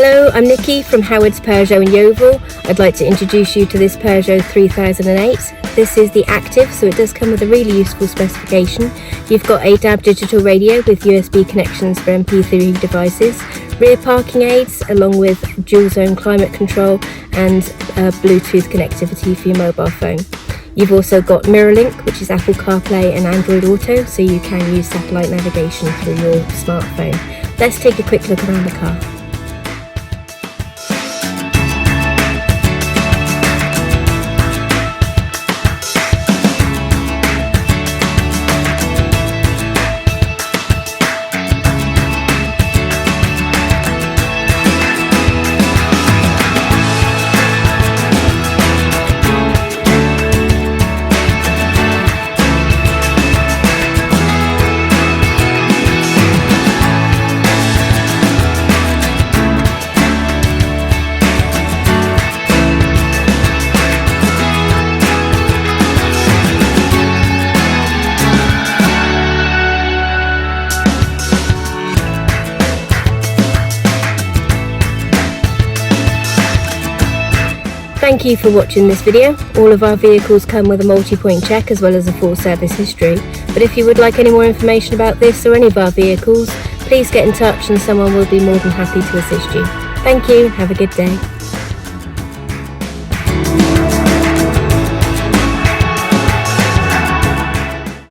Hello, I'm Nikki from Howard's Peugeot in Yeovil. I'd like to introduce you to this Peugeot 3008. This is the Active, so it does come with a really useful specification. You've got a DAB digital radio with USB connections for MP3 devices, rear parking aids along with dual zone climate control and Bluetooth connectivity for your mobile phone. You've also got MirrorLink, which is Apple CarPlay and Android Auto, so you can use satellite navigation through your smartphone. Let's take a quick look around the car. Thank you for watching this video. All of our vehicles come with a multi-point check as well as a full service history. But if you would like any more information about this or any of our vehicles, please get in touch and someone will be more than happy to assist you. Thank you, have a good day.